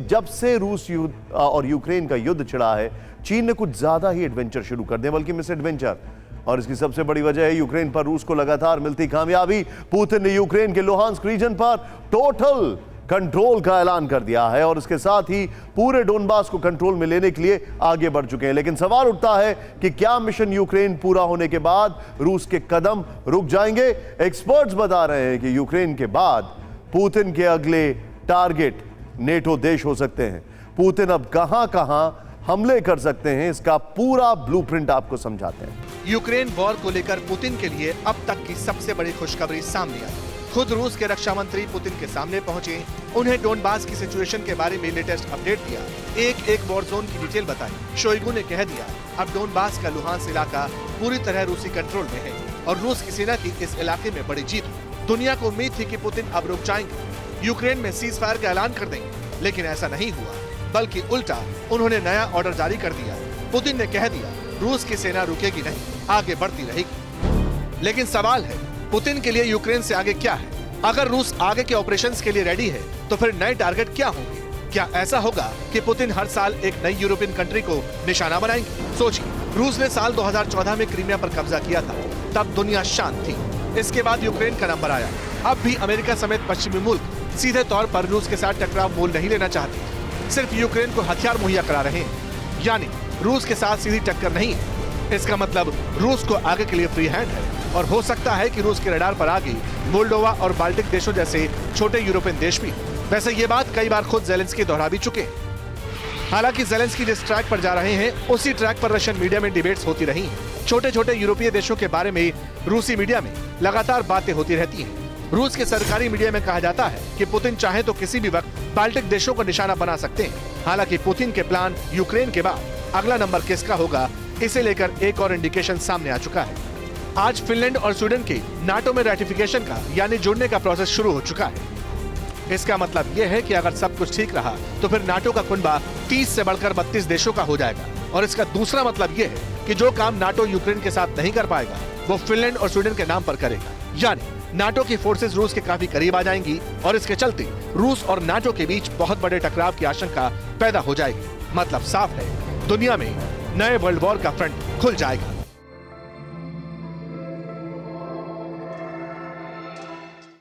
जब से रूस और यूक्रेन का युद्ध छिड़ा है, चीन ने कुछ ज्यादा ही एडवेंचर शुरू कर दिए, बल्कि मिस एडवेंचर। और इसकी सबसे बड़ी वजह है यूक्रेन पर रूस को लगातार मिलती कामयाबी। पुतिन ने यूक्रेन के लुहांस्क रीजन पर टोटल कंट्रोल का ऐलान कर दिया है और इसके साथ ही पूरे डोनबास को कंट्रोल में लेने के लिए आगे बढ़ चुके हैं। लेकिन सवाल उठता है कि क्या मिशन यूक्रेन पूरा होने के बाद रूस के कदम रुक जाएंगे? एक्सपर्ट्स बता रहे हैं कि यूक्रेन के बाद पुतिन के अगले टारगेट नेटो देश हो सकते हैं। पुतिन अब कहां-कहां हमले कर सकते हैं, इसका पूरा ब्लूप्रिंट आपको समझाते हैं। यूक्रेन वॉर को लेकर पुतिन के लिए अब तक की सबसे बड़ी खुशखबरी सामने आई। खुद रूस के रक्षा मंत्री पुतिन के सामने पहुंचे, उन्हें डोनबास की सिचुएशन के बारे में लेटेस्ट अपडेट दिया, एक वॉर जोन की डिटेल बताई। शोइगु ने कह दिया अब डोनबास का लुहांस्क इलाका पूरी तरह रूसी कंट्रोल में है और रूस की सेना की इस इलाके में बड़ी जीत हुई। दुनिया को उम्मीद थी कि पुतिन अब रुक जाएंगे, यूक्रेन में सीज फायर का ऐलान कर देंगे, लेकिन ऐसा नहीं हुआ, बल्कि उल्टा उन्होंने नया ऑर्डर जारी कर दिया। पुतिन ने कह दिया रूस की सेना रुकेगी नहीं, आगे बढ़ती रहेगी। लेकिन सवाल है पुतिन के लिए यूक्रेन से आगे क्या है? अगर रूस आगे के ऑपरेशंस के लिए रेडी है तो फिर नए टारगेट क्या होंगे? क्या ऐसा होगा कि पुतिन हर साल एक नई यूरोपियन कंट्री को निशाना बनाएंगे? सोचिए, रूस ने साल 2014 में क्रीमिया पर कब्जा किया था, तब दुनिया शांत थी। इसके बाद यूक्रेन का नंबर आया। अब भी अमेरिका समेत पश्चिमी मुल्क सीधे तौर पर रूस के साथ टकराव मोल नहीं लेना चाहते, सिर्फ यूक्रेन को हथियार मुहैया करा रहे हैं। यानी रूस के साथ सीधी टक्कर नहीं है। इसका मतलब रूस को आगे के लिए फ्री हैंड है और हो सकता है कि रूस के रडार पर आगे मोल्डोवा और बाल्टिक देशों जैसे छोटे यूरोपियन देश भी। वैसे ये बात कई बार खुद ज़ेलेंस्की दोहरा भी चुके हैं। हालांकि ज़ेलेंस्की जिस ट्रैक पर जा रहे हैं उसी ट्रैक पर रशियन मीडिया में डिबेट्स होती रही हैं। छोटे छोटे यूरोपीय देशों के बारे में रूसी मीडिया में लगातार बातें होती रहती हैं। रूस के सरकारी मीडिया में कहा जाता है कि पुतिन चाहे तो किसी भी वक्त बाल्टिक देशों को निशाना बना सकते हैं। हालांकि पुतिन के प्लान यूक्रेन के बाद अगला नंबर किसका होगा, इसे लेकर एक और इंडिकेशन सामने आ चुका है। आज फिनलैंड और स्वीडन के नाटो में रैटिफिकेशन का यानी जुड़ने का प्रोसेस शुरू हो चुका है। इसका मतलब यह है कि अगर सब कुछ ठीक रहा तो फिर नाटो का कुनबा 30 से बढ़कर 32 देशों का हो जाएगा। और इसका दूसरा मतलब यह है कि जो काम नाटो यूक्रेन के साथ नहीं कर पाएगा वो फिनलैंड और स्वीडन के नाम पर करेगा। यानी नाटो की फोर्सेस रूस के काफी करीब आ जाएंगी और इसके चलते रूस और नाटो के बीच बहुत बड़े टकराव की आशंका पैदा हो जाएगी। मतलब साफ है, दुनिया में नए वर्ल्ड वॉर का फ्रंट खुल जाएगा।